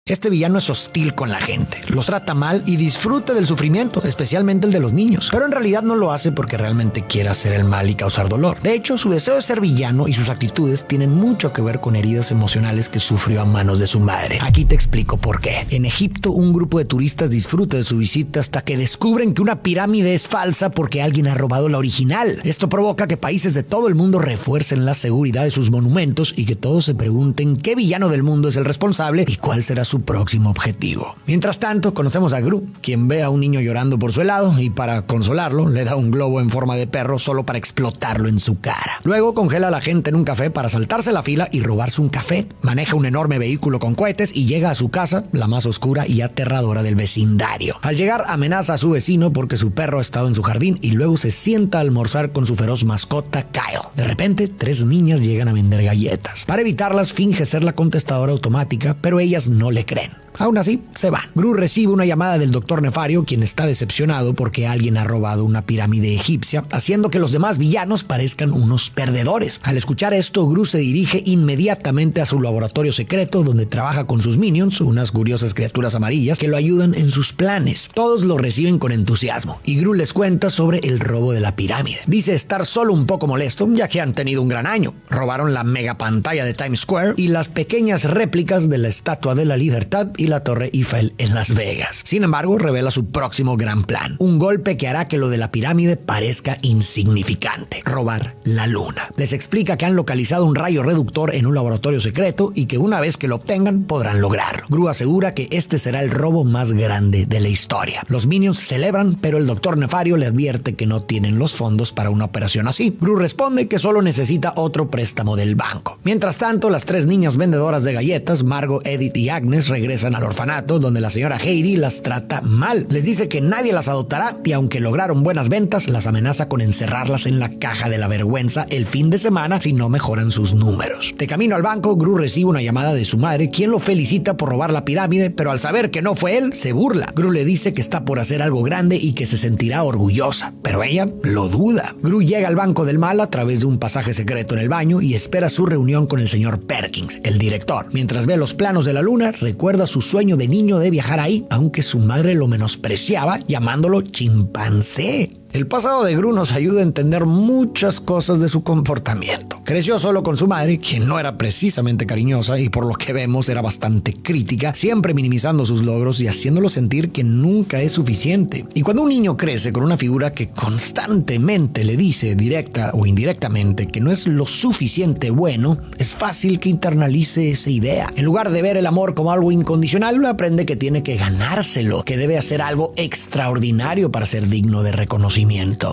Este villano es hostil con la gente, los trata mal y disfruta del sufrimiento, especialmente el de los niños. Pero en realidad no lo hace porque realmente quiere hacer el mal y causar dolor. De hecho, su deseo de ser villano y sus actitudes tienen mucho que ver con heridas emocionales que sufrió a manos de su madre. Aquí te explico por qué. En Egipto, un grupo de turistas disfruta de su visita hasta que descubren que una pirámide es falsa porque alguien ha robado la original. Esto provoca que países de todo el mundo refuercen la seguridad de sus monumentos y que todos se pregunten qué villano del mundo es el responsable y cuál será su próximo objetivo. Mientras tanto, conocemos a Gru, quien ve a un niño llorando por su helado y para consolarlo le da un globo en forma de perro solo para explotarlo en su cara. Luego congela a la gente en un café para saltarse la fila y robarse un café. Maneja un enorme vehículo con cohetes y llega a su casa, la más oscura y aterradora del vecindario. Al llegar, amenaza a su vecino porque su perro ha estado en su jardín y luego se sienta a almorzar con su feroz mascota Kyle. De repente, 3 niñas llegan a vender galletas. Para evitarlas, finge ser la contestadora automática, pero ellas no le creen. Aún así, se van. Gru recibe una llamada del Dr. Nefario, quien está decepcionado porque alguien ha robado una pirámide egipcia, haciendo que los demás villanos parezcan unos perdedores. Al escuchar esto, Gru se dirige inmediatamente a su laboratorio secreto, donde trabaja con sus minions, unas curiosas criaturas amarillas que lo ayudan en sus planes. Todos lo reciben con entusiasmo, y Gru les cuenta sobre el robo de la pirámide. Dice estar solo un poco molesto, ya que han tenido un gran año. Robaron la mega pantalla de Times Square y las pequeñas réplicas de la Estatua de la Libertad y la Torre Eiffel en Las Vegas. Sin embargo, revela su próximo gran plan. Un golpe que hará que lo de la pirámide parezca insignificante. Robar la luna. Les explica que han localizado un rayo reductor en un laboratorio secreto y que una vez que lo obtengan, podrán lograrlo. Gru asegura que este será el robo más grande de la historia. Los minions celebran, pero el Dr. Nefario le advierte que no tienen los fondos para una operación así. Gru responde que solo necesita otro préstamo del banco. Mientras tanto, las 3 niñas vendedoras de galletas, Margot, Edith y Agnes, regresan al orfanato donde la señora Heidi las trata mal. Les dice que nadie las adoptará y aunque lograron buenas ventas, las amenaza con encerrarlas en la caja de la vergüenza el fin de semana si no mejoran sus números. De camino al banco, Gru recibe una llamada de su madre, quien lo felicita por robar la pirámide, pero al saber que no fue él, se burla. Gru le dice que está por hacer algo grande y que se sentirá orgullosa, pero ella lo duda. Gru llega al banco del mal a través de un pasaje secreto en el baño y espera su reunión con el señor Perkins, el director. Mientras ve los planos de la luna, recuerda su sueño de niño de viajar ahí, aunque su madre lo menospreciaba llamándolo chimpancé. El pasado de Gru nos ayuda a entender muchas cosas de su comportamiento. Creció solo con su madre, quien no era precisamente cariñosa y por lo que vemos era bastante crítica, siempre minimizando sus logros y haciéndolo sentir que nunca es suficiente. Y cuando un niño crece con una figura que constantemente le dice, directa o indirectamente, que no es lo suficiente bueno, es fácil que internalice esa idea. En lugar de ver el amor como algo incondicional, aprende que tiene que ganárselo, que debe hacer algo extraordinario para ser digno de reconocimiento.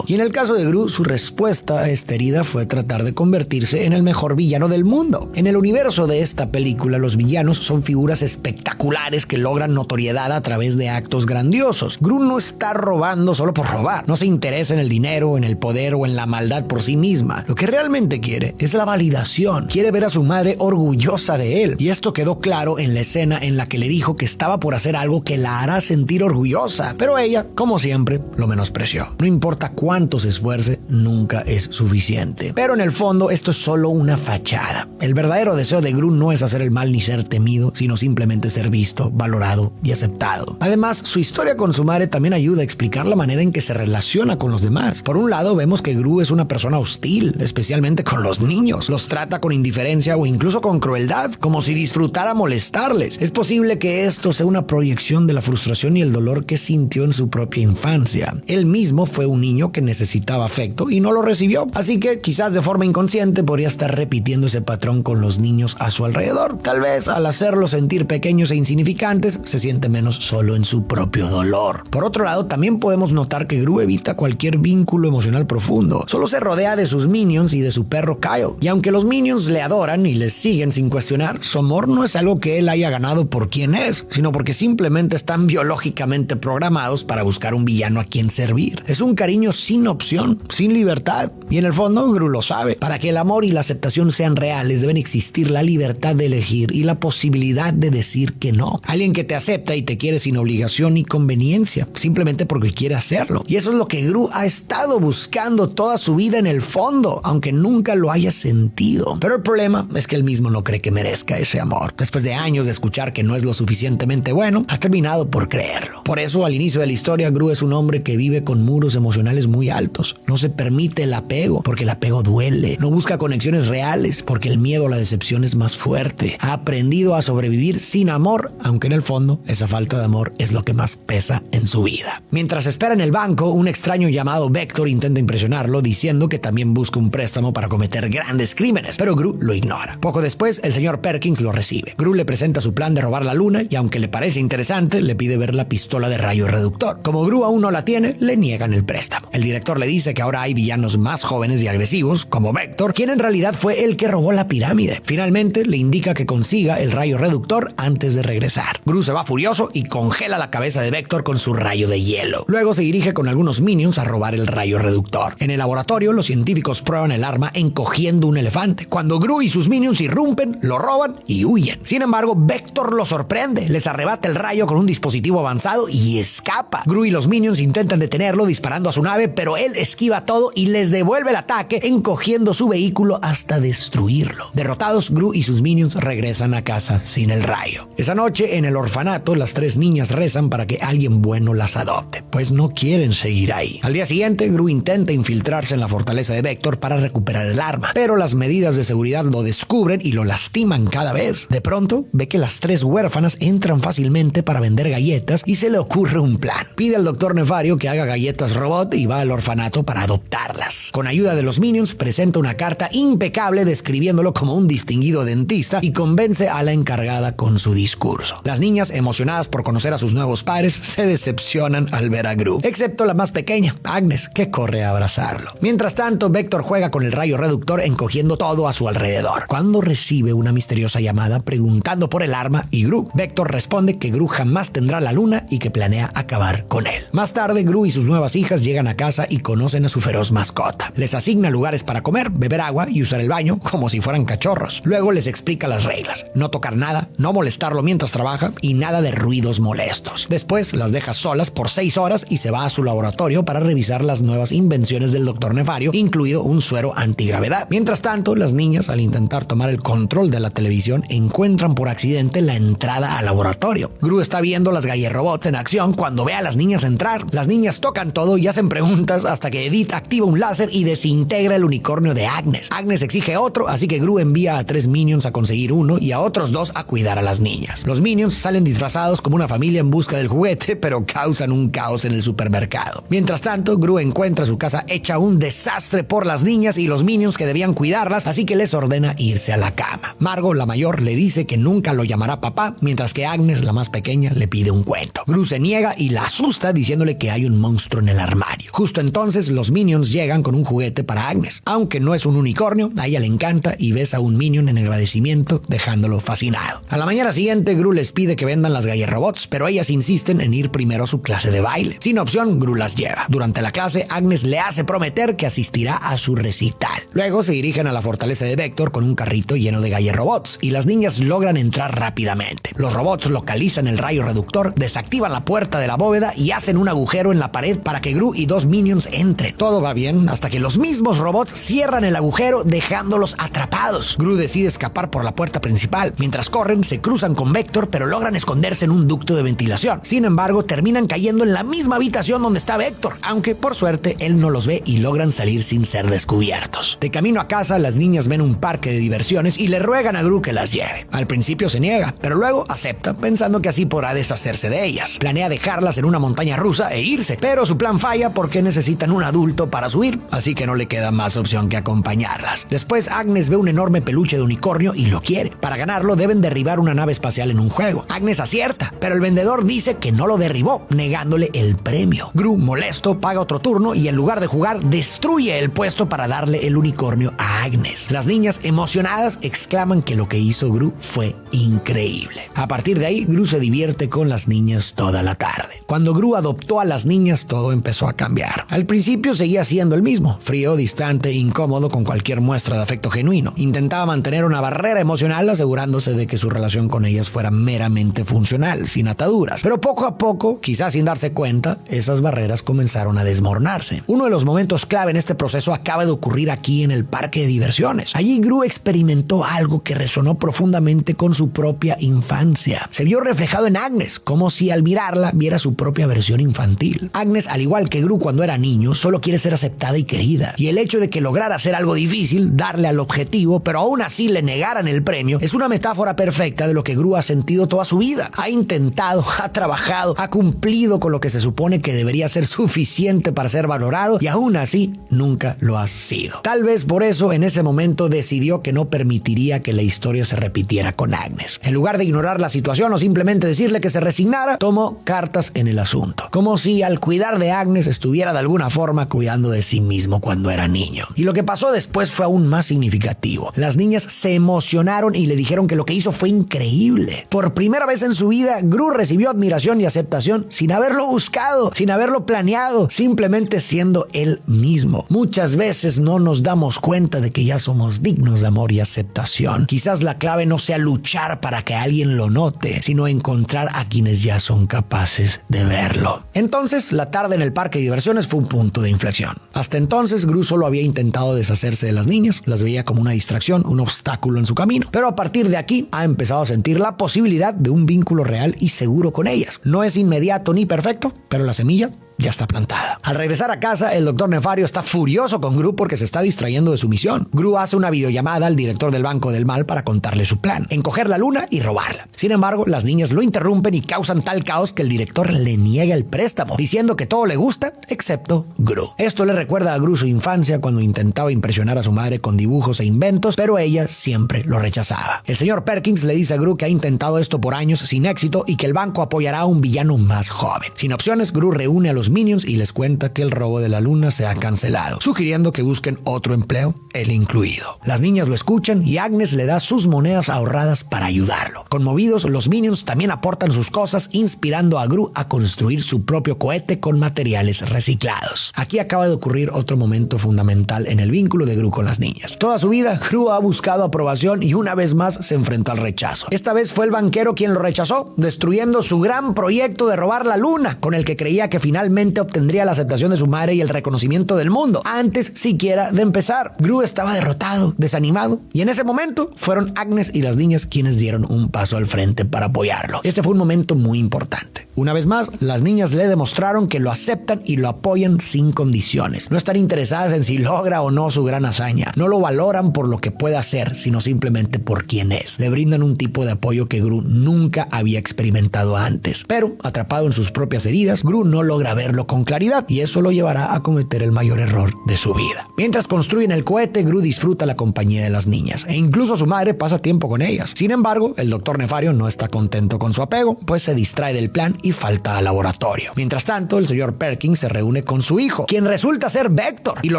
Y en el caso de Gru, su respuesta a esta herida fue tratar de convertirse en el mejor villano del mundo. En el universo de esta película, los villanos son figuras espectaculares que logran notoriedad a través de actos grandiosos. Gru no está robando solo por robar, no se interesa en el dinero, en el poder o en la maldad por sí misma. Lo que realmente quiere es la validación. Quiere ver a su madre orgullosa de él. Y esto quedó claro en la escena en la que le dijo que estaba por hacer algo que la hará sentir orgullosa. Pero ella, como siempre, lo menospreció. No importa cuánto se esfuerce, nunca es suficiente. Pero en el fondo, esto es solo una fachada. El verdadero deseo de Gru no es hacer el mal ni ser temido, sino simplemente ser visto, valorado y aceptado. Además, su historia con su madre también ayuda a explicar la manera en que se relaciona con los demás. Por un lado, vemos que Gru es una persona hostil, especialmente con los niños. Los trata con indiferencia o incluso con crueldad, como si disfrutara molestarles. Es posible que esto sea una proyección de la frustración y el dolor que sintió en su propia infancia. Él mismo fue un niño que necesitaba afecto y no lo recibió, así que quizás de forma inconsciente podría estar repitiendo ese patrón con los niños a su alrededor. Tal vez al hacerlos sentir pequeños e insignificantes se siente menos solo en su propio dolor. Por otro lado, también podemos notar que Gru evita cualquier vínculo emocional profundo. Solo se rodea de sus minions y de su perro Kyle, y aunque los minions le adoran y le siguen sin cuestionar, su amor no es algo que él haya ganado por quien es, sino porque simplemente están biológicamente programados para buscar un villano a quien servir. Es un un cariño sin opción, sin libertad. Y en el fondo, Gru lo sabe. Para que el amor y la aceptación sean reales, deben existir la libertad de elegir y la posibilidad de decir que no. Alguien que te acepta y te quiere sin obligación ni conveniencia, simplemente porque quiere hacerlo. Y eso es lo que Gru ha estado buscando toda su vida en el fondo, aunque nunca lo haya sentido. Pero el problema es que él mismo no cree que merezca ese amor. Después de años de escuchar que no es lo suficientemente bueno, ha terminado por creerlo. Por eso, al inicio de la historia, Gru es un hombre que vive con muros emocionales muy altos. No se permite el apego, porque el apego duele. No busca conexiones reales, porque el miedo a la decepción es más fuerte. Ha aprendido a sobrevivir sin amor, aunque en el fondo esa falta de amor es lo que más pesa en su vida. Mientras espera en el banco, un extraño llamado Vector intenta impresionarlo diciendo que también busca un préstamo para cometer grandes crímenes, pero Gru lo ignora. Poco después, el señor Perkins lo recibe. Gru le presenta su plan de robar la luna y aunque le parece interesante, le pide ver la pistola de rayo reductor. Como Gru aún no la tiene, le niegan el préstamo. El director le dice que ahora hay villanos más jóvenes y agresivos, como Vector, quien en realidad fue el que robó la pirámide. Finalmente, le indica que consiga el rayo reductor antes de regresar. Gru se va furioso y congela la cabeza de Vector con su rayo de hielo. Luego se dirige con algunos minions a robar el rayo reductor. En el laboratorio, los científicos prueban el arma encogiendo un elefante. Cuando Gru y sus minions irrumpen, lo roban y huyen. Sin embargo, Vector lo sorprende, les arrebata el rayo con un dispositivo avanzado y escapa. Gru y los minions intentan detenerlo disparando a su nave, pero él esquiva todo y les devuelve el ataque encogiendo su vehículo hasta destruirlo. Derrotados, Gru y sus minions regresan a casa sin el rayo. Esa noche, en el orfanato, las tres niñas rezan para que alguien bueno las adopte, pues no quieren seguir ahí. Al día siguiente, Gru intenta infiltrarse en la fortaleza de Vector para recuperar el arma, pero las medidas de seguridad lo descubren y lo lastiman cada vez. De pronto, ve que las tres huérfanas entran fácilmente para vender galletas y se le ocurre un plan. Pide al doctor Nefario que haga galletas robot y va al orfanato para adoptarlas. Con ayuda de los minions, presenta una carta impecable describiéndolo como un distinguido dentista y convence a la encargada con su discurso. Las niñas, emocionadas por conocer a sus nuevos padres, se decepcionan al ver a Gru, excepto la más pequeña, Agnes, que corre a abrazarlo. Mientras tanto, Vector juega con el rayo reductor encogiendo todo a su alrededor, cuando recibe una misteriosa llamada preguntando por el arma y Gru. Vector responde que Gru jamás tendrá la luna y que planea acabar con él. Más tarde, Gru y sus nuevas hijas llegan a casa y conocen a su feroz mascota. Les asigna lugares para comer, beber agua y usar el baño como si fueran cachorros. Luego les explica las reglas: no tocar nada, no molestarlo mientras trabaja y nada de ruidos molestos. Después las deja solas por 6 horas y se va a su laboratorio para revisar las nuevas invenciones del doctor Nefario, incluido un suero antigravedad. Mientras tanto, las niñas, al intentar tomar el control de la televisión, encuentran por accidente la entrada al laboratorio. Gru está viendo las gallerrobots en acción cuando ve a las niñas entrar. Las niñas tocan todo y hacen preguntas hasta que Edith activa un láser y desintegra el unicornio de Agnes. Agnes exige otro, así que Gru envía a 3 minions a conseguir uno y a otros 2 a cuidar a las niñas. Los minions salen disfrazados como una familia en busca del juguete, pero causan un caos en el supermercado. Mientras tanto, Gru encuentra su casa hecha un desastre por las niñas y los minions que debían cuidarlas, así que les ordena irse a la cama. Margo, la mayor, le dice que nunca lo llamará papá, mientras que Agnes, la más pequeña, le pide un cuento. Gru se niega y la asusta diciéndole que hay un monstruo en el armario. Justo entonces, los minions llegan con un juguete para Agnes. Aunque no es un unicornio, a ella le encanta y besa a un minion en agradecimiento, dejándolo fascinado. A la mañana siguiente, Gru les pide que vendan las gallerrobots, pero ellas insisten en ir primero a su clase de baile. Sin opción, Gru las lleva. Durante la clase, Agnes le hace prometer que asistirá a su recital. Luego se dirigen a la fortaleza de Vector con un carrito lleno de gallerrobots y las niñas logran entrar rápidamente. Los robots localizan el rayo reductor, desactivan la puerta de la bóveda y hacen un agujero en la pared para que Gru y 2 minions entren. Todo va bien hasta que los mismos robots cierran el agujero dejándolos atrapados. Gru decide escapar por la puerta principal. Mientras corren, se cruzan con Vector, pero logran esconderse en un ducto de ventilación. Sin embargo, terminan cayendo en la misma habitación donde está Vector, aunque por suerte él no los ve y logran salir sin ser descubiertos. De camino a casa, las niñas ven un parque de diversiones y le ruegan a Gru que las lleve. Al principio se niega, pero luego acepta, pensando que así podrá deshacerse de ellas. Planea dejarlas en una montaña rusa e irse, pero su plan falla porque necesitan un adulto para subir, así que no le queda más opción que acompañarlas. Después, Agnes ve un enorme peluche de unicornio y lo quiere. Para ganarlo, deben derribar una nave espacial en un juego. Agnes acierta, pero el vendedor dice que no lo derribó, negándole el premio. Gru, molesto, paga otro turno y en lugar de jugar, destruye el puesto para darle el unicornio a Agnes. Las niñas, emocionadas, exclaman que lo que hizo Gru fue increíble. A partir de ahí, Gru se divierte con las niñas toda la tarde. Cuando Gru adoptó a las niñas, todo empezó empezó a cambiar. Al principio seguía siendo el mismo, frío, distante, incómodo con cualquier muestra de afecto genuino. Intentaba mantener una barrera emocional asegurándose de que su relación con ellas fuera meramente funcional, sin ataduras. Pero poco a poco, quizás sin darse cuenta, esas barreras comenzaron a desmoronarse. Uno de los momentos clave en este proceso acaba de ocurrir aquí en el parque de diversiones. Allí Gru experimentó algo que resonó profundamente con su propia infancia. Se vio reflejado en Agnes, como si al mirarla viera su propia versión infantil. Agnes, al igual que Gru cuando era niño, solo quiere ser aceptada y querida. Y el hecho de que lograra hacer algo difícil, darle al objetivo, pero aún así le negaran el premio, es una metáfora perfecta de lo que Gru ha sentido toda su vida. Ha intentado, ha trabajado, ha cumplido con lo que se supone que debería ser suficiente para ser valorado y aún así nunca lo ha sido. Tal vez por eso en ese momento decidió que no permitiría que la historia se repitiera con Agnes. En lugar de ignorar la situación o simplemente decirle que se resignara, tomó cartas en el asunto. Como si al cuidar de Agnes estuviera de alguna forma cuidando de sí mismo cuando era niño. Y lo que pasó después fue aún más significativo. Las niñas se emocionaron y le dijeron que lo que hizo fue increíble. Por primera vez en su vida, Gru recibió admiración y aceptación sin haberlo buscado, sin haberlo planeado, simplemente siendo él mismo. Muchas veces no nos damos cuenta de que ya somos dignos de amor y aceptación. Quizás la clave no sea luchar para que alguien lo note, sino encontrar a quienes ya son capaces de verlo. Entonces, la tarde en el parque de diversiones fue un punto de inflexión. Hasta entonces, Gru solo había intentado deshacerse de las niñas, las veía como una distracción, un obstáculo en su camino. Pero a partir de aquí, ha empezado a sentir la posibilidad de un vínculo real y seguro con ellas. No es inmediato ni perfecto, pero la semilla ya está plantada. Al regresar a casa, el Dr. Nefario está furioso con Gru porque se está distrayendo de su misión. Gru hace una videollamada al director del Banco del Mal para contarle su plan: encoger la luna y robarla. Sin embargo, las niñas lo interrumpen y causan tal caos que el director le niega el préstamo, diciendo que todo le gusta excepto Gru. Esto le recuerda a Gru su infancia cuando intentaba impresionar a su madre con dibujos e inventos, pero ella siempre lo rechazaba. El señor Perkins le dice a Gru que ha intentado esto por años sin éxito y que el banco apoyará a un villano más joven. Sin opciones, Gru reúne a los Minions y les cuenta que el robo de la luna se ha cancelado, sugiriendo que busquen otro empleo, él incluido. Las niñas lo escuchan y Agnes le da sus monedas ahorradas para ayudarlo. Conmovidos, los Minions también aportan sus cosas, inspirando a Gru a construir su propio cohete con materiales reciclados. Aquí acaba de ocurrir otro momento fundamental en el vínculo de Gru con las niñas. Toda su vida, Gru ha buscado aprobación y una vez más se enfrentó al rechazo. Esta vez fue el banquero quien lo rechazó, destruyendo su gran proyecto de robar la luna, con el que creía que finalmente obtendría la aceptación de su madre y el reconocimiento del mundo, antes siquiera de empezar. Gru estaba derrotado, desanimado, y en ese momento fueron Agnes y las niñas quienes dieron un paso al frente para apoyarlo. Este fue un momento muy importante. Una vez más, las niñas le demostraron que lo aceptan y lo apoyan sin condiciones. No están interesadas en si logra o no su gran hazaña. No lo valoran por lo que puede hacer, sino simplemente por quién es. Le brindan un tipo de apoyo que Gru nunca había experimentado antes. Pero, atrapado en sus propias heridas, Gru no logra verlo con claridad y eso lo llevará a cometer el mayor error de su vida. Mientras construyen el cohete, Gru disfruta la compañía de las niñas e incluso su madre pasa tiempo con ellas. Sin embargo, el Dr. Nefario no está contento con su apego, pues se distrae del plan y falta al laboratorio. Mientras tanto, el señor Perkins se reúne con su hijo, quien resulta ser Vector, y lo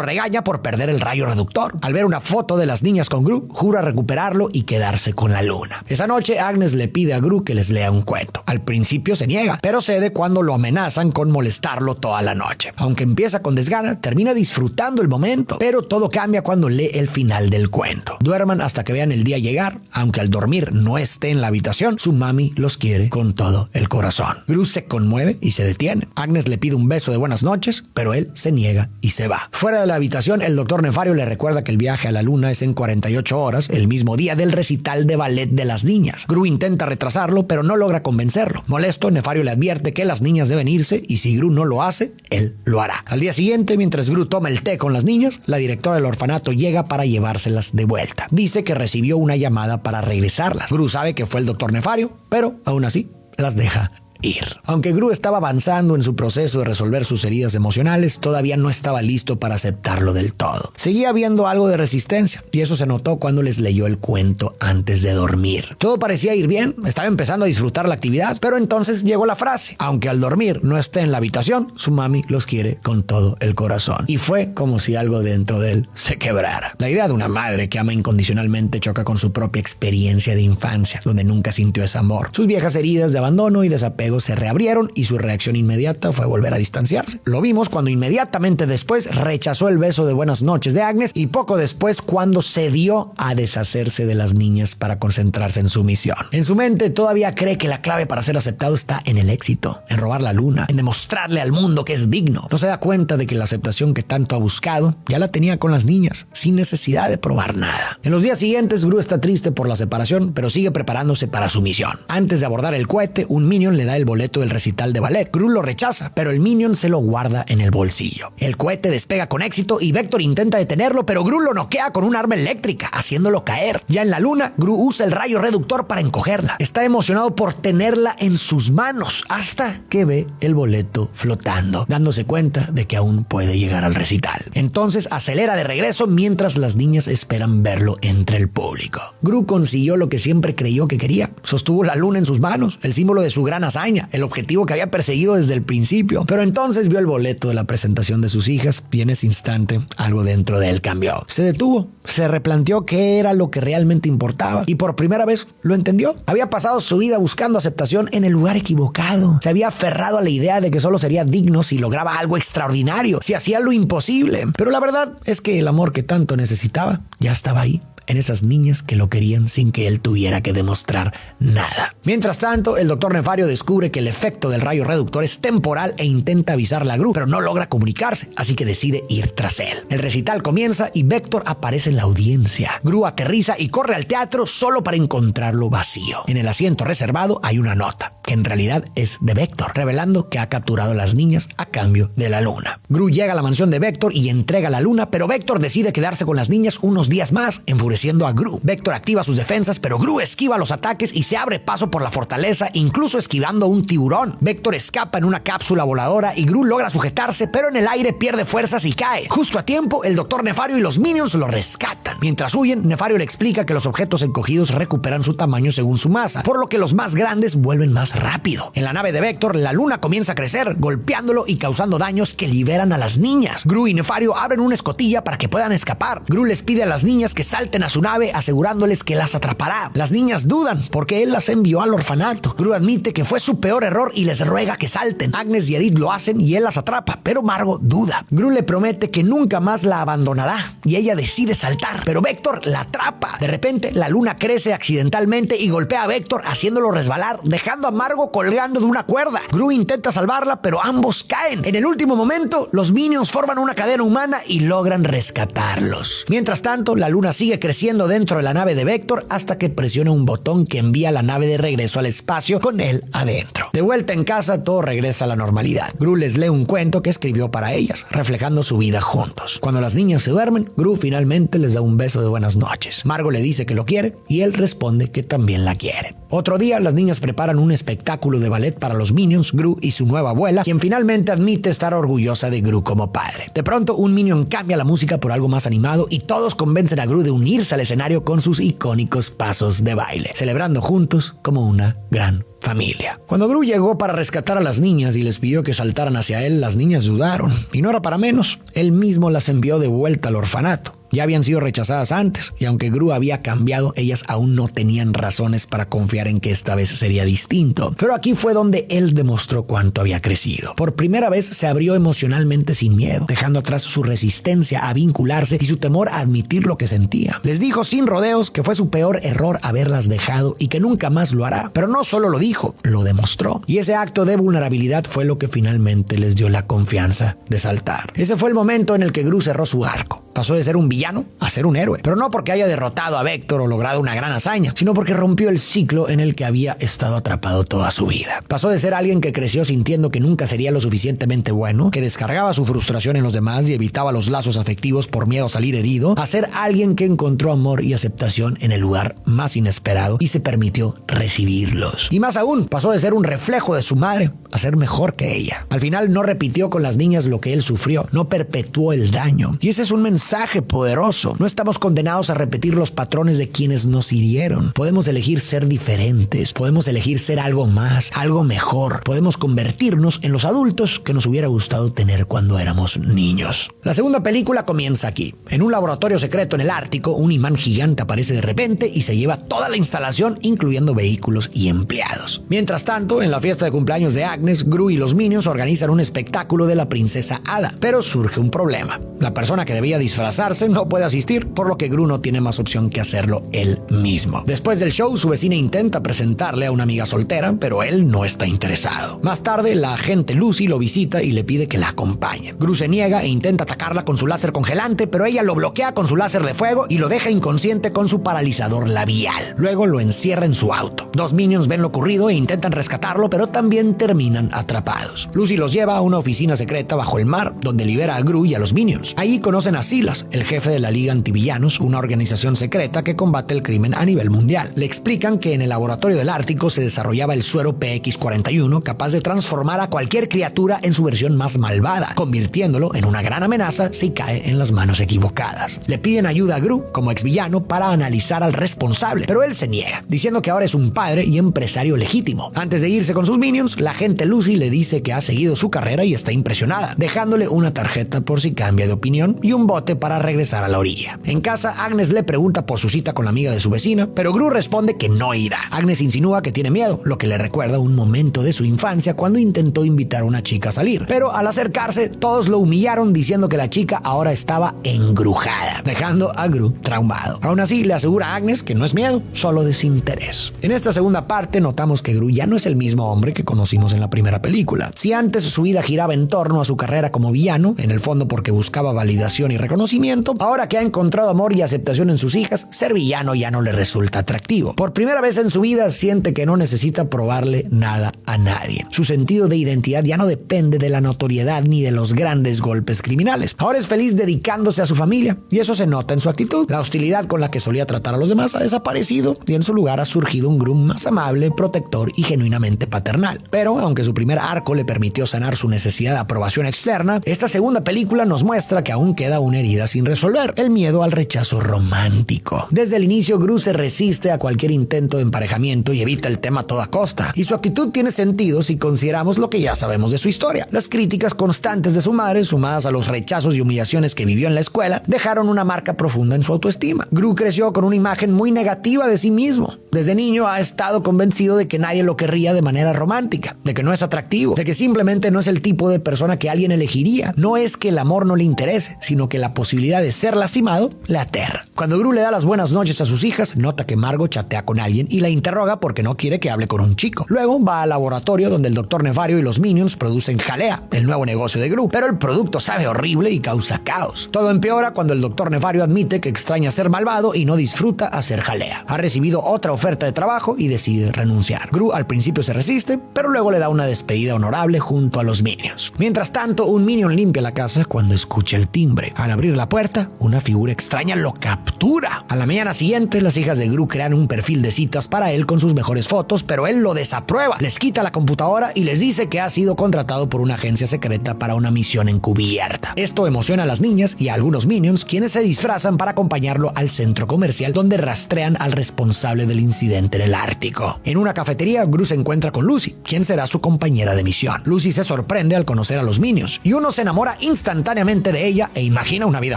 regaña por perder el rayo reductor. Al ver una foto de las niñas con Gru, jura recuperarlo y quedarse con la luna. Esa noche, Agnes le pide a Gru que les lea un cuento. Al principio se niega, pero cede cuando lo amenazan con molestarlo toda la noche. Aunque empieza con desgana, termina disfrutando el momento, pero todo cambia cuando lee el final del cuento. Duerman hasta que vean el día llegar, aunque al dormir no esté en la habitación, su mami los quiere con todo el corazón. Gru se conmueve y se detiene. Agnes le pide un beso de buenas noches, pero él se niega y se va. Fuera de la habitación, el Dr. Nefario le recuerda que el viaje a la luna es en 48 horas, el mismo día del recital de ballet de las niñas. Gru intenta retrasarlo, pero no logra convencerlo. Molesto, Nefario le advierte que las niñas deben irse y si Gru no lo hace, él lo hará. Al día siguiente, mientras Gru toma el té con las niñas, la directora del orfanato llega para llevárselas de vuelta. Dice que recibió una llamada para regresarlas. Gru sabe que fue el Dr. Nefario, pero aún así las deja ir. Aunque Gru estaba avanzando en su proceso de resolver sus heridas emocionales, todavía no estaba listo para aceptarlo del todo. Seguía habiendo algo de resistencia, y eso se notó cuando les leyó el cuento antes de dormir. Todo parecía ir bien, estaba empezando a disfrutar la actividad, pero entonces llegó la frase: aunque al dormir no esté en la habitación, su mami los quiere con todo el corazón. Y fue como si algo dentro de él se quebrara. La idea de una madre que ama incondicionalmente choca con su propia experiencia de infancia, donde nunca sintió ese amor. Sus viejas heridas de abandono y desapego luego se reabrieron y su reacción inmediata fue volver a distanciarse. Lo vimos cuando inmediatamente después rechazó el beso de buenas noches de Agnes y poco después cuando cedió a deshacerse de las niñas para concentrarse en su misión. En su mente todavía cree que la clave para ser aceptado está en el éxito, en robar la luna, en demostrarle al mundo que es digno. No se da cuenta de que la aceptación que tanto ha buscado ya la tenía con las niñas, sin necesidad de probar nada. En los días siguientes, Gru está triste por la separación, pero sigue preparándose para su misión. Antes de abordar el cohete, un Minion le da el boleto del recital de ballet. Gru lo rechaza, pero el Minion se lo guarda en el bolsillo. El cohete despega con éxito y Vector intenta detenerlo, pero Gru lo noquea con un arma eléctrica, haciéndolo caer. Ya en la luna, Gru usa el rayo reductor para encogerla. Está emocionado por tenerla en sus manos, hasta que ve el boleto flotando, dándose cuenta de que aún puede llegar al recital. Entonces acelera de regreso mientras las niñas esperan verlo entre el público. Gru consiguió lo que siempre creyó que quería. Sostuvo la luna en sus manos, el símbolo de su gran hazaña, el objetivo que había perseguido desde el principio. Pero entonces vio el boleto de la presentación de sus hijas y en ese instante algo dentro de él cambió. Se detuvo, se replanteó qué era lo que realmente importaba y por primera vez lo entendió. Había pasado su vida buscando aceptación en el lugar equivocado. Se había aferrado a la idea de que solo sería digno si lograba algo extraordinario, si hacía lo imposible. Pero la verdad es que el amor que tanto necesitaba ya estaba ahí, en esas niñas que lo querían sin que él tuviera que demostrar nada. Mientras tanto, el Dr. Nefario descubre que el efecto del rayo reductor es temporal e intenta avisarle a Gru, pero no logra comunicarse, así que decide ir tras él. El recital comienza y Vector aparece en la audiencia. Gru aterriza y corre al teatro solo para encontrarlo vacío. En el asiento reservado hay una nota, que en realidad es de Vector, revelando que ha capturado a las niñas a cambio de la luna. Gru llega a la mansión de Vector y entrega la luna, pero Vector decide quedarse con las niñas unos días más, enfureciendo a Gru. Vector activa sus defensas, pero Gru esquiva los ataques y se abre paso por la fortaleza, incluso esquivando a un tiburón. Vector escapa en una cápsula voladora y Gru logra sujetarse, pero en el aire pierde fuerzas y cae. Justo a tiempo, el Dr. Nefario y los Minions lo rescatan. Mientras huyen, Nefario le explica que los objetos encogidos recuperan su tamaño según su masa, por lo que los más grandes vuelven más rápido. En la nave de Vector, la luna comienza a crecer, golpeándolo y causando daños que liberan a las niñas. Gru y Nefario abren una escotilla para que puedan escapar. Gru les pide a las niñas que salten a su nave, asegurándoles que las atrapará. Las niñas dudan porque él las envió al orfanato. Gru admite que fue su peor error y les ruega que salten. Agnes y Edith lo hacen y él las atrapa, pero Margo duda. Gru le promete que nunca más la abandonará y ella decide saltar, pero Vector la atrapa. De repente, la luna crece accidentalmente y golpea a Vector, haciéndolo resbalar, dejando a Margo colgando de una cuerda. Gru intenta salvarla, pero ambos caen. En el último momento, los Minions forman una cadena humana y logran rescatarlos. Mientras tanto, la luna sigue creciendo dentro de la nave de Vector hasta que presiona un botón que envía la nave de regreso al espacio con él adentro. De vuelta en casa, todo regresa a la normalidad. Gru les lee un cuento que escribió para ellas, reflejando su vida juntos. Cuando las niñas se duermen, Gru finalmente les da un beso de buenas noches. Margo le dice que lo quiere y él responde que también la quiere. Otro día, las niñas preparan un espectáculo de ballet para los Minions, Gru y su nueva abuela, quien finalmente admite estar orgullosa de Gru como padre. De pronto, un Minion cambia la música por algo más animado y todos convencen a Gru de unirse al escenario con sus icónicos pasos de baile, celebrando juntos como una gran familia. Cuando Gru llegó para rescatar a las niñas y les pidió que saltaran hacia él, las niñas dudaron. Y no era para menos, él mismo las envió de vuelta al orfanato. Ya habían sido rechazadas antes, y aunque Gru había cambiado, ellas aún no tenían razones para confiar en que esta vez sería distinto. Pero aquí fue donde él demostró cuánto había crecido. Por primera vez se abrió emocionalmente sin miedo, dejando atrás su resistencia a vincularse y su temor a admitir lo que sentía. Les dijo sin rodeos que fue su peor error haberlas dejado y que nunca más lo hará. Pero no solo lo dijo, lo demostró. Y ese acto de vulnerabilidad fue lo que finalmente les dio la confianza de saltar. Ese fue el momento en el que Gru cerró su arco. Pasó de ser un villano a ser un héroe, pero no porque haya derrotado a Vector o logrado una gran hazaña, sino porque rompió el ciclo en el que había estado atrapado toda su vida. Pasó de ser alguien que creció sintiendo que nunca sería lo suficientemente bueno, que descargaba su frustración en los demás y evitaba los lazos afectivos por miedo a salir herido, a ser alguien que encontró amor y aceptación en el lugar más inesperado y se permitió recibirlos. Y más aún, pasó de ser un reflejo de su madre a ser mejor que ella. Al final no repitió con las niñas lo que él sufrió, no perpetuó el daño. Y ese es un mensaje poderoso. No estamos condenados a repetir los patrones de quienes nos hirieron. Podemos elegir ser diferentes, podemos elegir ser algo más, algo mejor. Podemos convertirnos en los adultos que nos hubiera gustado tener cuando éramos niños. La segunda película comienza aquí. En un laboratorio secreto en el Ártico, un imán gigante aparece de repente y se lleva toda la instalación, incluyendo vehículos y empleados. Mientras tanto, en la fiesta de cumpleaños de Agnes, Gru y los Minions organizan un espectáculo de la princesa Hada, pero surge un problema. La persona que debía disfrazarse no puede asistir, por lo que Gru no tiene más opción que hacerlo él mismo. Después del show, su vecina intenta presentarle a una amiga soltera, pero él no está interesado. Más tarde, la agente Lucy lo visita y le pide que la acompañe. Gru se niega e intenta atacarla con su láser congelante, pero ella lo bloquea con su láser de fuego y lo deja inconsciente con su paralizador labial. Luego lo encierra en su auto. Dos Minions ven lo ocurrido e intentan rescatarlo, pero también terminan atrapados. Lucy los lleva a una oficina secreta bajo el mar, donde libera a Gru y a los Minions. Ahí conocen a Silas, el jefe de la Liga Antivillanos, una organización secreta que combate el crimen a nivel mundial. Le explican que en el laboratorio del Ártico se desarrollaba el suero PX-41, capaz de transformar a cualquier criatura en su versión más malvada, convirtiéndolo en una gran amenaza si cae en las manos equivocadas. Le piden ayuda a Gru, como exvillano, para analizar al responsable, pero él se niega, diciendo que ahora es un padre y empresario legítimo. Antes de irse con sus Minions, la agente Lucy le dice que ha seguido su carrera y está impresionada, dejándole una tarjeta por si cambia de opinión y un bote para regresar a la orilla. En casa, Agnes le pregunta por su cita con la amiga de su vecina, pero Gru responde que no irá. Agnes insinúa que tiene miedo, lo que le recuerda un momento de su infancia cuando intentó invitar a una chica a salir. Pero al acercarse, todos lo humillaron diciendo que la chica ahora estaba engrujada, dejando a Gru traumado. Aún así, le asegura a Agnes que no es miedo, solo desinterés. En esta segunda parte notamos que Gru ya no es el mismo hombre que conocimos en la primera película. Si antes su vida giraba en torno a su carrera como villano, en el fondo porque buscaba validación y reconocimiento, ahora que ha encontrado amor y aceptación en sus hijas, ser villano ya no le resulta atractivo. Por primera vez en su vida siente que no necesita probarle nada a nadie. Su sentido de identidad ya no depende de la notoriedad ni de los grandes golpes criminales. Ahora es feliz dedicándose a su familia y eso se nota en su actitud. La hostilidad con la que solía tratar a los demás ha desaparecido y en su lugar ha surgido un Gru más amable, protector y genuinamente paternal. Pero aunque su primer arco le permitió sanar su necesidad de aprobación externa, esta segunda película nos muestra que aún queda una herida sin resolver: el miedo al rechazo romántico. Desde el inicio, Gru se resiste a cualquier intento de emparejamiento y evita el tema a toda costa. Y su actitud tiene sentido si consideramos lo que ya sabemos de su historia. Las críticas constantes de su madre, sumadas a los rechazos y humillaciones que vivió en la escuela, dejaron una marca profunda en su autoestima. Gru creció con una imagen muy negativa de sí mismo. Desde niño ha estado convencido de que nadie lo querría de manera romántica, de que no es atractivo, de que simplemente no es el tipo de persona que alguien elegiría. No es que el amor no le interese, sino que la posibilidad de ser lastimado le aterra. Cuando Gru le da las buenas noches a sus hijas, nota que Margo chatea con alguien y la interroga porque no quiere que hable con un chico. Luego va al laboratorio donde el Dr. Nefario y los Minions producen jalea, el nuevo negocio de Gru, pero el producto sabe horrible y causa caos. Todo empeora cuando el Dr. Nefario admite que extraña ser malvado y no disfruta hacer jalea. Ha recibido otra oferta de trabajo y decide renunciar. Gru al principio se resiste, pero luego le da una despedida honorable junto a los Minions. Mientras tanto, un Minion limpia la casa cuando escucha el timbre. Al abrir la puerta, una figura extraña lo captura. A la mañana siguiente, las hijas de Gru crean un perfil de citas para él con sus mejores fotos, pero él lo desaprueba. Les quita la computadora y les dice que ha sido contratado por una agencia secreta para una misión encubierta. Esto emociona a las niñas y a algunos Minions, quienes se disfrazan para acompañarlo al centro comercial, donde rastrean al responsable del incidente en el Ártico. En una cafetería, Gru se encuentra con Lucy, quien será su compañera de misión. Lucy se sorprende al conocer a los Minions y uno se enamora instantáneamente de ella e imagina una vida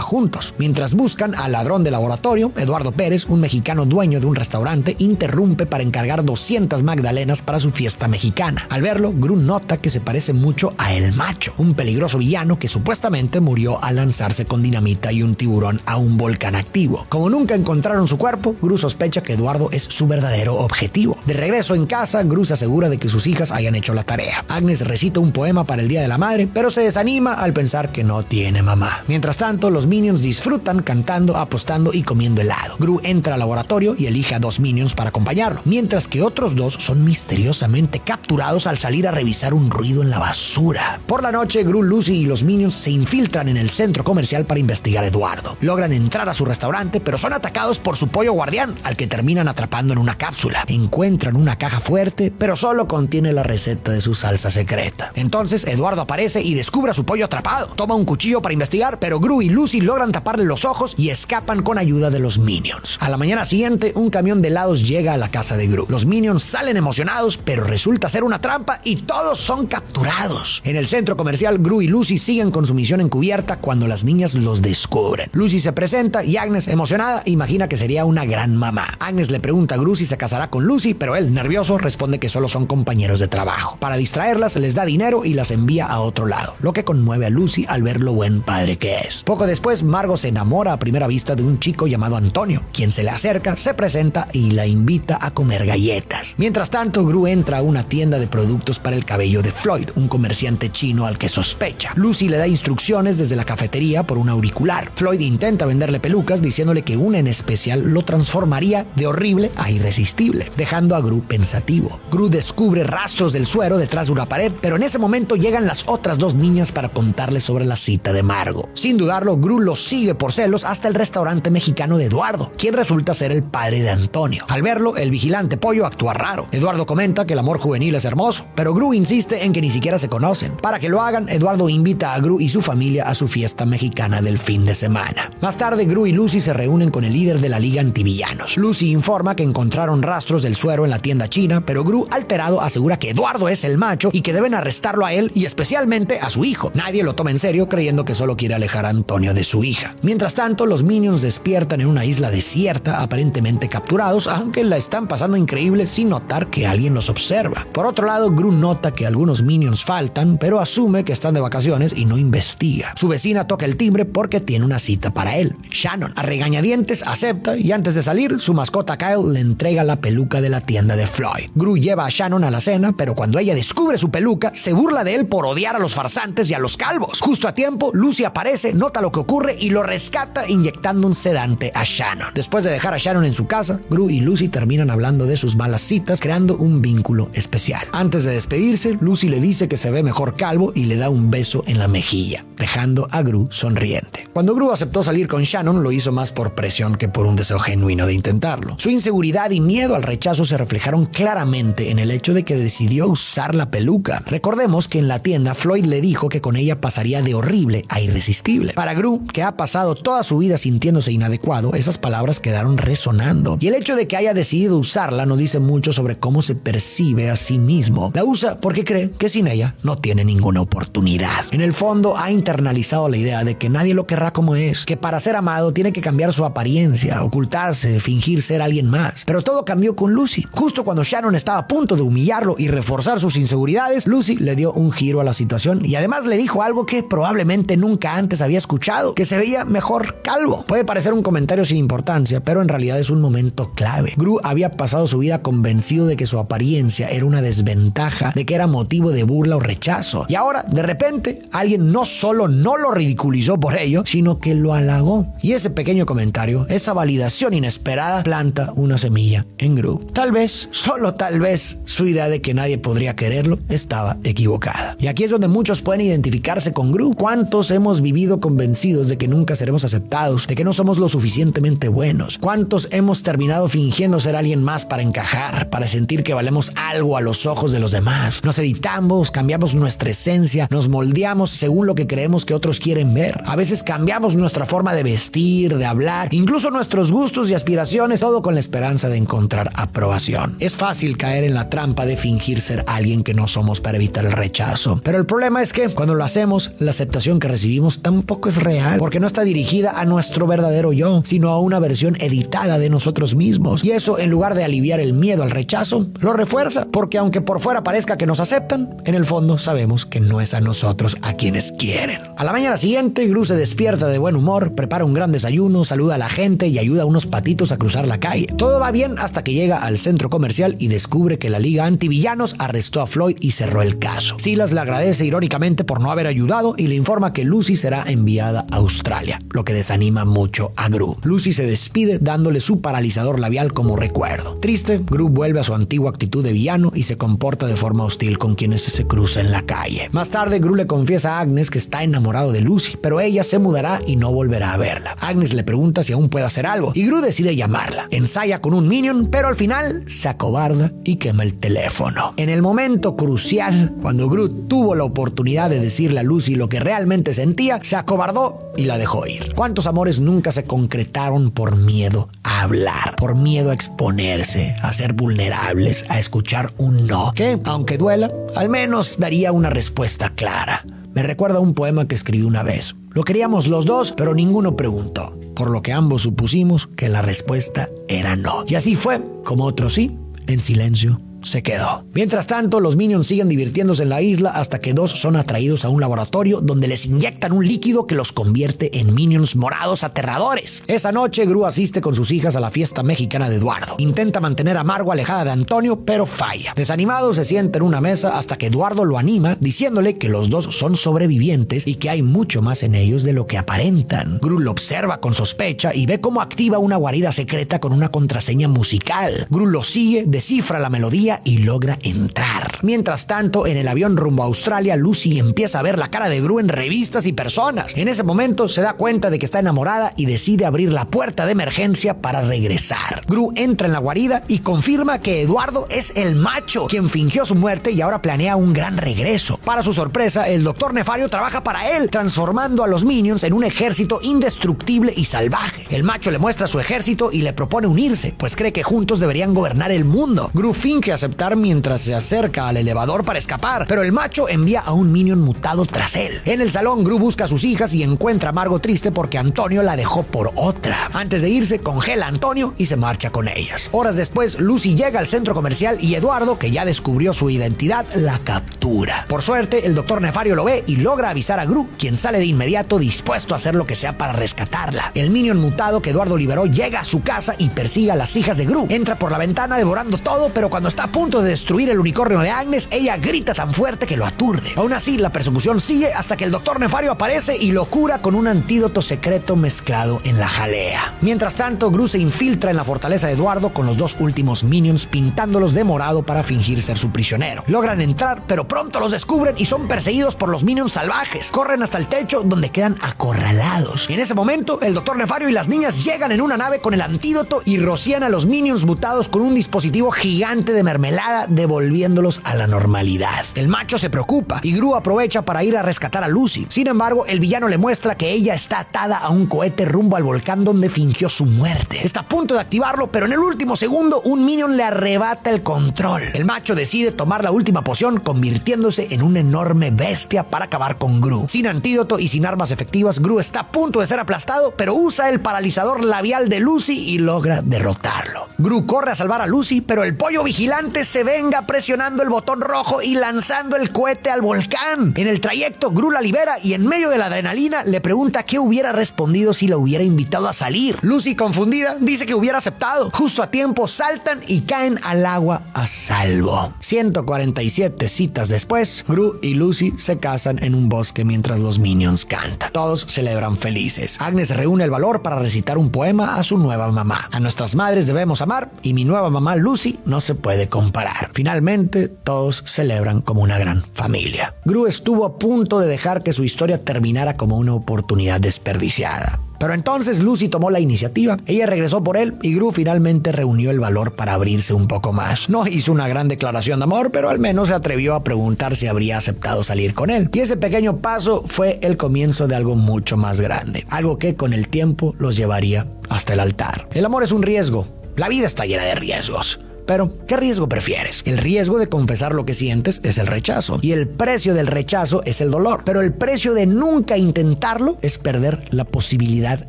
juntos. Mientras buscan al ladrón de laboratorio, Eduardo Pérez, un mexicano dueño de un restaurante, interrumpe para encargar 200 magdalenas para su fiesta mexicana. Al verlo, Gru nota que se parece mucho a El Macho, un peligroso villano que supuestamente murió al lanzarse con dinamita y un tiburón a un volcán activo. Como nunca encontraron su cuerpo, Gru sospecha que Eduardo es su verdadero objetivo. De regreso en casa, Gru se asegura de que sus hijas hayan hecho la tarea. Agnes recita un poema para el Día de la Madre, pero se desanima al pensar que no tiene mamá. Mientras tanto, los Minions disfrutan cantando, apostando y comiendo helado. Gru entra al laboratorio y elige a 2 Minions para acompañarlo, mientras que otros 2 son misteriosamente capturados al salir a revisar un ruido en la basura. Por la noche, Gru, Lucy y los Minions se infiltran en el centro comercial para investigar a Eduardo. Logran entrar a su restaurante, pero son atacados por su pollo guardián, al que terminan atrapando en una cápsula. Encuentran una caja fuerte, pero solo contiene la receta receta de su salsa secreta. Entonces Eduardo aparece y descubre a su pollo atrapado. Toma un cuchillo para investigar, pero Gru y Lucy logran taparle los ojos y escapan con ayuda de los Minions. A la mañana siguiente, un camión de helados llega a la casa de Gru. Los Minions salen emocionados, pero resulta ser una trampa y todos son capturados. En el centro comercial, Gru y Lucy siguen con su misión encubierta cuando las niñas los descubren. Lucy se presenta y Agnes, emocionada, imagina que sería una gran mamá. Agnes le pregunta a Gru si se casará con Lucy, pero él, nervioso, responde que solo son compañeros de trabajo. Para distraerlas, les da dinero y las envía a otro lado, lo que conmueve a Lucy al ver lo buen padre que es. Poco después, Margot se enamora a primera vista de un chico llamado Antonio, quien se le acerca, se presenta y la invita a comer galletas. Mientras tanto, Gru entra a una tienda de productos para el cabello de Floyd, un comerciante chino al que sospecha. Lucy le da instrucciones desde la cafetería por un auricular. Floyd intenta venderle pelucas diciéndole que una en especial lo transformaría de horrible a irresistible, dejando a Gru pensativo. Gru descubre rastros del suero detrás de una pared, pero en ese momento llegan las otras dos niñas para contarle sobre la cita de Margot. Sin dudarlo, Gru los sigue por celos hasta el restaurante mexicano de Eduardo, quien resulta ser el padre de Antonio. Al verlo, el vigilante pollo actúa raro. Eduardo comenta que el amor juvenil es hermoso, pero Gru insiste en que ni siquiera se conocen. Para que lo hagan, Eduardo invita a Gru y su familia a su fiesta mexicana del fin de semana. Más tarde, Gru y Lucy se reúnen con el líder de la Liga Antivillanos. Lucy informa que encontraron rastros del suero en la tienda china, pero Gru, alterado, asegura que Eduardo es el macho y que deben arrestarlo a él y especialmente a su hijo. Nadie lo toma en serio, creyendo que solo quiere alejar a Antonio de su hija. Mientras tanto, los Minions despiertan en una isla desierta, aparentemente capturados, aunque la están pasando increíble sin notar que alguien los observa. Por otro lado, Gru nota que algunos Minions faltan, pero asume que están de vacaciones y no investiga. Su vecina toca el timbre porque tiene una cita para él. Shannon, a regañadientes, acepta y antes de salir, su mascota Kyle le entrega la peluca de la tienda de Floyd. Gru lleva a Shannon a la cena, pero cuando ella descubre su peluca, se burla de él por odiar a los farsantes y a los calvos. Justo a tiempo, Lucy aparece, nota lo que ocurre y lo rescata inyectando un sedante a Shannon. Después de dejar a Shannon en su casa, Gru y Lucy terminan hablando de sus malas citas, creando un vínculo especial. Antes de despedirse, Lucy le dice que se ve mejor calvo y le da un beso en la mejilla, dejando a Gru sonriente. Cuando Gru aceptó salir con Shannon, lo hizo más por presión que por un deseo genuino de intentarlo. Su inseguridad y miedo al rechazo se reflejaron claramente en el hecho de que decidió usar la peluca. Recordemos que en la tienda Floyd le dijo que con ella pasaría de horrible a irresistible. Para Gru, que ha pasado toda su vida sintiéndose inadecuado, esas palabras quedaron resonando. Y el hecho de que haya decidido usarla nos dice mucho sobre cómo se percibe a sí mismo. La usa porque cree que sin ella no tiene ninguna oportunidad. En el fondo ha internalizado la idea de que nadie lo querrá como es, que para ser amado tiene que cambiar su apariencia, ocultarse, fingir ser alguien más. Pero todo cambió con Lucy. Justo cuando Shannon estaba a punto de humillarlo y reforzar sus inseguridades, Lucy le dio un giro a la situación y además le dijo algo que probablemente nunca antes había escuchado, que se veía mejor calvo. Puede parecer un comentario sin importancia, pero en realidad es un momento clave. Gru había pasado su vida convencido de que su apariencia era una desventaja, de que era motivo de burla o rechazo. Y ahora, de repente, alguien no solo no lo ridiculizó por ello, sino que lo halagó. Y ese pequeño comentario, esa validación inesperada, planta una semilla en Gru. Tal vez, solo tal vez, su idea de que nadie podría quererlo estaba equivocada. Y aquí es donde muchos pueden identificarse con Gru. ¿Cuántos hemos vivido convencidos de que nunca seremos aceptados, de que no somos lo suficientemente buenos? ¿Cuántos hemos terminado fingiendo ser alguien más para encajar, para sentir que valemos algo a los ojos de los demás? Nos editamos, cambiamos nuestra esencia, nos moldeamos según lo que creemos que otros quieren ver. A veces cambiamos nuestra forma de vestir, de hablar, incluso nuestros gustos y aspiraciones, todo con la esperanza de encontrar aprobación. Es fácil caer en la trampa de fingir ser alguien que no somos para evitar el rechazo. Pero el problema es que cuando lo hacemos, la aceptación que recibimos tampoco es real, porque no está dirigida a nuestro verdadero yo, sino a una versión editada de nosotros mismos. Y eso, en lugar de aliviar el miedo al rechazo, lo refuerza, porque aunque por fuera parezca que nos aceptan, en el fondo sabemos que no es a nosotros a quienes quieren. A la mañana siguiente, Gru se despierta de buen humor, prepara un gran desayuno, saluda a la gente y ayuda a unos patitos a cruzar la calle. Todo va bien hasta que llega al centro comercial y descubre que la Liga Antivillanos arrestó a Floyd y cerró el caso. Silas le agradece irónicamente por no haber ayudado y le informa que Lucy será enviada a Australia, lo que desanima mucho a Gru. Lucy se despide dándole su paralizador labial como recuerdo. Triste, Gru vuelve a su antigua actitud de villano y se comporta de forma hostil con quienes se cruza en la calle. Más tarde, Gru le confiesa a Agnes que está enamorado de Lucy, pero ella se mudará y no volverá a verla. Agnes le pregunta si aún puede hacer algo y Gru decide llamarla. Ensaya con un Minion, pero al final se acobarda y quema el teléfono. En el momento momento crucial, cuando Gru tuvo la oportunidad de decirle a Lucy lo que realmente sentía, se acobardó y la dejó ir. ¿Cuántos amores nunca se concretaron por miedo a hablar, por miedo a exponerse, a ser vulnerables, a escuchar un no, que, aunque duela, al menos daría una respuesta clara? Me recuerda un poema que escribí una vez. Lo queríamos los dos, pero ninguno preguntó, por lo que ambos supusimos que la respuesta era no. Y así fue, como otro sí, en silencio se quedó. Mientras tanto, los Minions siguen divirtiéndose en la isla hasta que dos son atraídos a un laboratorio donde les inyectan un líquido que los convierte en Minions morados aterradores. Esa noche, Gru asiste con sus hijas a la fiesta mexicana de Eduardo. Intenta mantener a Margo alejada de Antonio, pero falla. Desanimado, se sienta en una mesa hasta que Eduardo lo anima, diciéndole que los dos son sobrevivientes y que hay mucho más en ellos de lo que aparentan. Gru lo observa con sospecha y ve cómo activa una guarida secreta con una contraseña musical. Gru lo sigue, descifra la melodía y logra entrar. Mientras tanto, en el avión rumbo a Australia, Lucy empieza a ver la cara de Gru en revistas y personas. En ese momento se da cuenta de que está enamorada y decide abrir la puerta de emergencia para regresar. Gru entra en la guarida y confirma que Eduardo es el macho, quien fingió su muerte y ahora planea un gran regreso. Para su sorpresa, el Dr. Nefario trabaja para él, transformando a los Minions en un ejército indestructible y salvaje. El macho le muestra su ejército y le propone unirse, pues cree que juntos deberían gobernar el mundo. Gru finge aceptar mientras se acerca al elevador para escapar, pero el macho envía a un Minion mutado tras él. En el salón, Gru busca a sus hijas y encuentra a Margo triste porque Antonio la dejó por otra. Antes de irse, congela a Antonio y se marcha con ellas. Horas después, Lucy llega al centro comercial y Eduardo, que ya descubrió su identidad, la captura. Por suerte, el Dr. Nefario lo ve y logra avisar a Gru, quien sale de inmediato dispuesto a hacer lo que sea para rescatarla. El Minion mutado que Eduardo liberó llega a su casa y persigue a las hijas de Gru. Entra por la ventana devorando todo, pero cuando está a punto de destruir el unicornio de Agnes, ella grita tan fuerte que lo aturde. Aún así, la persecución sigue hasta que el Dr. Nefario aparece y lo cura con un antídoto secreto mezclado en la jalea. Mientras tanto, Gru se infiltra en la fortaleza de Eduardo con los dos últimos Minions, pintándolos de morado para fingir ser su prisionero. Logran entrar, pero pronto los descubren y son perseguidos por los Minions salvajes. Corren hasta el techo, donde quedan acorralados. En ese momento, el Dr. Nefario y las niñas llegan en una nave con el antídoto y rocían a los Minions mutados con un dispositivo gigante de mermelada, devolviéndolos a la normalidad. El macho se preocupa y Gru aprovecha para ir a rescatar a Lucy. Sin embargo, el villano le muestra que ella está atada a un cohete rumbo al volcán donde fingió su muerte. Está a punto de activarlo, pero en el último segundo un Minion le arrebata el control. El macho decide tomar la última poción, convirtiéndose en una enorme bestia para acabar con Gru. Sin antídoto y sin armas efectivas, Gru está a punto de ser aplastado, pero usa el paralizador labial de Lucy y logra derrotarlo. Gru corre a salvar a Lucy, pero el pollo vigilante se venga presionando el botón rojo y lanzando el cohete al volcán. En el trayecto, Gru la libera y en medio de la adrenalina le pregunta qué hubiera respondido si la hubiera invitado a salir. Lucy, confundida, dice que hubiera aceptado. Justo a tiempo saltan y caen al agua a salvo. 147 citas después, Gru y Lucy se casan en un bosque mientras los Minions cantan. Todos celebran felices. Agnes reúne el valor para recitar un poema a su nueva mamá. A nuestras madres debemos amar y mi nueva mamá Lucy no se puede comparar. Finalmente, todos celebran como una gran familia. Gru estuvo a punto de dejar que su historia terminara como una oportunidad desperdiciada. Pero entonces Lucy tomó la iniciativa. Ella regresó por él y Gru finalmente reunió el valor para abrirse un poco más. No hizo una gran declaración de amor, pero al menos se atrevió a preguntar si habría aceptado salir con él. Y ese pequeño paso fue el comienzo de algo mucho más grande. Algo que con el tiempo los llevaría hasta el altar. El amor es un riesgo. La vida está llena de riesgos. Pero, ¿qué riesgo prefieres? El riesgo de confesar lo que sientes es el rechazo. Y el precio del rechazo es el dolor. Pero el precio de nunca intentarlo es perder la posibilidad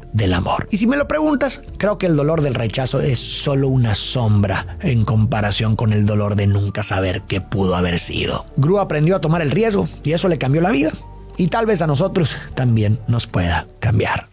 del amor. Y si me lo preguntas, creo que el dolor del rechazo es solo una sombra en comparación con el dolor de nunca saber qué pudo haber sido. Gru aprendió a tomar el riesgo y eso le cambió la vida. Y tal vez a nosotros también nos pueda cambiar.